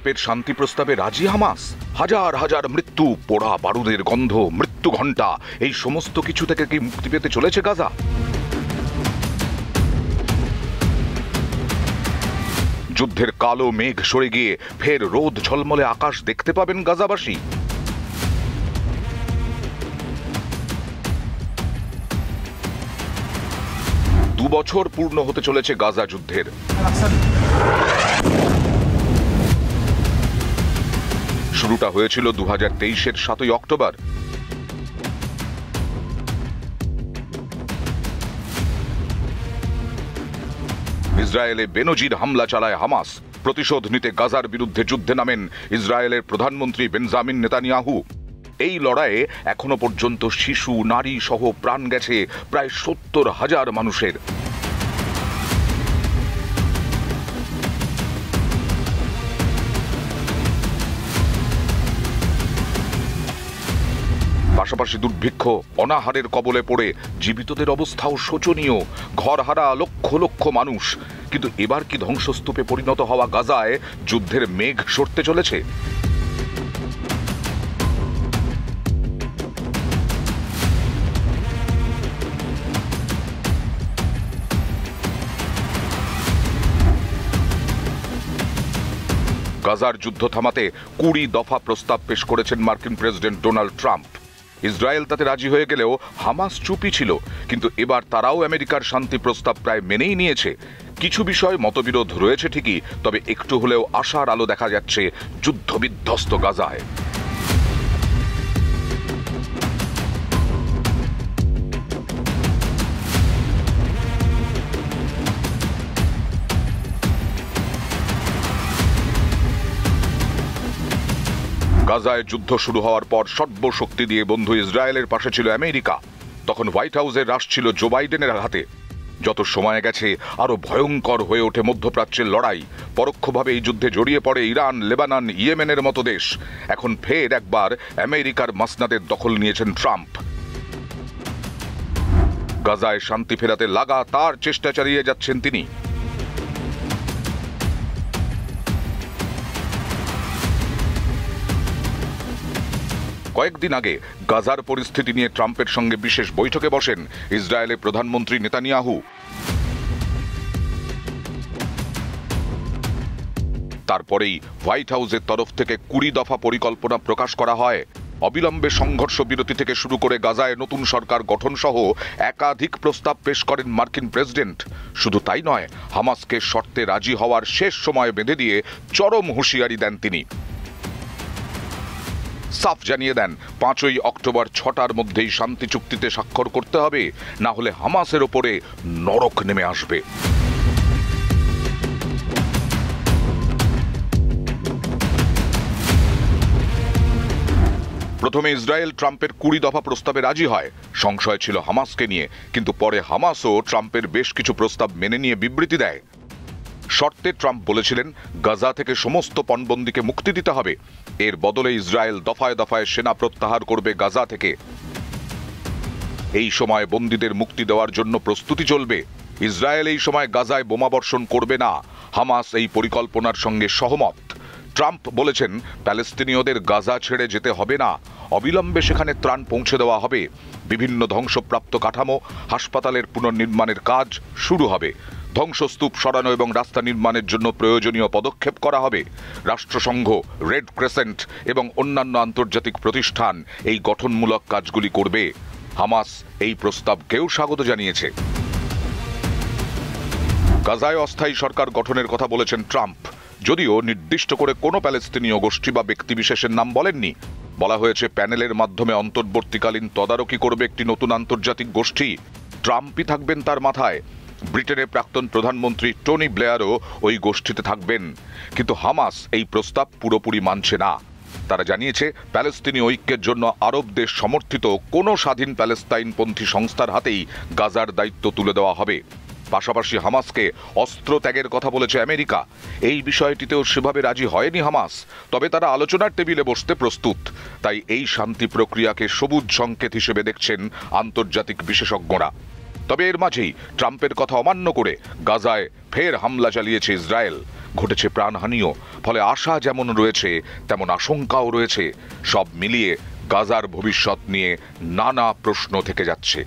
ট্রাম্পের শান্তি প্রস্তাবে রাজি হামাস? হাজার হাজার মৃত্যু, পোড়া বারুদের গন্ধ, মৃত্যু ঘণ্টা, এই সমস্ত কিছু থেকে কি মুক্তি পেতে চলেছে গাজা? যুদ্ধের কালো মেঘ সরে গিয়ে ফের রোদ ঝলমলে আকাশ দেখতে পাবেন গাজাবাসী? 2 বছর পূর্ণ হতে চলেছে গাজা যুদ্ধের। শুরুটা হয়েছিল 2023-এর 7ই অক্টোবর। ইসরায়েলে বেনজির হামলা চালায় হামাস। প্রতিশোধ নিতে গাজার বিরুদ্ধে যুদ্ধে নামেন ইসরায়েলের প্রধানমন্ত্রী বেঞ্জামিন নেতানিয়াহু। এই লড়াইয়ে এখনো পর্যন্ত শিশু, নারী সহ প্রাণ গেছে প্রায় 70,000 মানুষের। পাশাপাশি দুর্ভিক্ষ, অনাহারের কবলে পড়ে জীবিতদের অবস্থাও শোচনীয়। ঘরহারা লক্ষ লক্ষ মানুষ। কিন্তু এবার কি ধ্বংসস্তূপে পরিণত হওয়া গাজায় যুদ্ধের মেঘ সরতে চলেছে? গাজার যুদ্ধ থামাতে 20 দফা প্রস্তাব পেশ করেছেন মার্কিন প্রেসিডেন্ট ডোনাল্ড ট্রাম্প। ইসরায়েল তাতে রাজি হয়ে গেলেও হামাস চুপই ছিল। কিন্তু এবার তারাও আমেরিকার শান্তি প্রস্তাব প্রায় মেনেই নিয়েছে। কিছু বিষয় মতবিরোধ রয়েছে ঠিকই, তবে একটু হলেও আশার আলো দেখা যাচ্ছে যুদ্ধবিধ্বস্ত গাজায়। গাজায় যুদ্ধ শুরু হওয়ার পর সর্বশক্তি দিয়ে বন্ধু ইসরায়েলের পাশে ছিল আমেরিকা। তখন হোয়াইট হাউসের রাশ ছিল জো বাইডেনের হাতে। যত সময় গেছে আরো ভয়ঙ্কর হয়ে ওঠে মধ্যপ্রাচ্যের লড়াই। পরোক্ষভাবে এই যুদ্ধে জড়িয়ে পড়ে ইরান, লেবানন, ইয়েমেনের মতো দেশ। এখন ফের একবার আমেরিকার মাসনাদের দখল নিয়েছেন ট্রাম্প। গাজায় শান্তি ফেরাতে লাগাতার চেষ্টা চালিয়ে যাচ্ছেন তিনি। কয়েকদিন আগে গাজার পরিস্থিতি নিয়ে ট্রাম্পের সঙ্গে বিশেষ বৈঠকে বসেন ইসরায়েলের প্রধানমন্ত্রী নেতানিয়াহু। তারপরেই হোয়াইট হাউসের তরফ থেকে 20 দফা পরিকল্পনা প্রকাশ করা হয়। অবিলম্বে সংঘর্ষ বিরতি থেকে শুরু করে গাজায় নতুন সরকার গঠন সহ একাধিক প্রস্তাব পেশ করেন মার্কিন প্রেসিডেন্ট। শুধু তাই নয়, হামাসকে শর্তে রাজি হওয়ার শেষ সময় বেঁধে দিয়ে চরম হুঁশিয়ারি দেন তিনি। সাফ জানিয়ে দেন 5ই অক্টোবর 6টার মধ্যেই শান্তি চুক্তিতে স্বাক্ষর করতে হবে, না হলে হামাসের ওপরে নরক নেমে আসবে। প্রথমে ইসরায়েল ট্রাম্পের 20 দফা প্রস্তাবে রাজি হয়। সংশয় ছিল হামাসকে নিয়ে, কিন্তু পরে হামাসও ট্রাম্পের বেশ কিছু প্রস্তাব মেনে নিয়ে বিবৃতি দেয়। শর্তে ট্রাম্প বলেছিলেন গাজা থেকে সমস্ত পণবন্দীকে মুক্তি দিতে হবে। এর বদলে ইসরায়েল দফায় দফায় সেনা প্রত্যাহার করবে গাজা থেকে। এই সময় বন্দীদের মুক্তি দেওয়ার জন্য প্রস্তুতি চলবে। ইসরায়েল এই সময় গাজায় বোমাবর্ষণ করবে না। হামাস এই পরিকল্পনার সঙ্গে সহমত। ট্রাম্প বলেছেন প্যালেস্তিনীয়দের গাজা ছেড়ে যেতে হবে না, অবিলম্বে সেখানে ত্রাণ পৌঁছে দেওয়া হবে। বিভিন্ন ধ্বংসপ্রাপ্ত কাঠামো, হাসপাতালের পুনর্নির্মাণের কাজ শুরু হবে। ধ্বংসস্তূপ সরানো এবং রাস্তা নির্মাণের জন্য প্রয়োজনীয় পদক্ষেপ করা হবে। রাষ্ট্রসংঘ, রেড ক্রেসেন্ট এবং অন্যান্য আন্তর্জাতিক প্রতিষ্ঠান এই গঠনমূলক কাজগুলি করবে। হামাস এই প্রস্তাবকেও স্বাগত জানিয়েছে। গাজায় অস্থায়ী সরকার গঠনের কথা বলেছেন ট্রাম্প, যদিও নির্দিষ্ট করে কোনো প্যালেস্তিনীয় গোষ্ঠী বা ব্যক্তিবিশেষের নাম বলেননি। বলা হয়েছে প্যানেলের মাধ্যমে অন্তর্বর্তীকালীন তদারকি করবে একটি নতুন আন্তর্জাতিক গোষ্ঠী। ট্রাম্পই থাকবেন তার মাথায়। ব্রিটেনের প্রাক্তন প্রধানমন্ত্রী টনি ব্লেয়ারও ওই গোষ্ঠীতে থাকবেন। কিন্তু হামাস এই প্রস্তাব পুরোপুরি মানছে না। তারা জানিয়েছে প্যালেস্তিনি ঐক্যের জন্য আরব দেশ সমর্থিত কোনো স্বাধীন প্যালেস্তাইনপন্থী সংস্থার হাতেই গাজার দায়িত্ব তুলে দেওয়া হবে। পাশাপাশি হামাসকে অস্ত্র ত্যাগের কথা বলেছে আমেরিকা। এই বিষয়টিতেও সেভাবে রাজি হয়নি হামাস, তবে তারা আলোচনার টেবিলে বসতে প্রস্তুত। তাই এই শান্তি প্রক্রিয়াকে সবুজ সংকেত হিসেবে দেখছেন আন্তর্জাতিক বিশেষজ্ঞরা। তবে এর মাঝেই ট্রাম্পের কথা অমান্য করে গাজায় ফের হামলা চালিয়েছে ইসরায়েল। ঘটেছে প্রাণহানিও। ফলে আশা যেমন রয়েছে তেমন আশঙ্কাও রয়েছে। সব মিলিয়ে গাজার ভবিষ্যৎ নিয়ে নানা প্রশ্ন থেকে যাচ্ছে।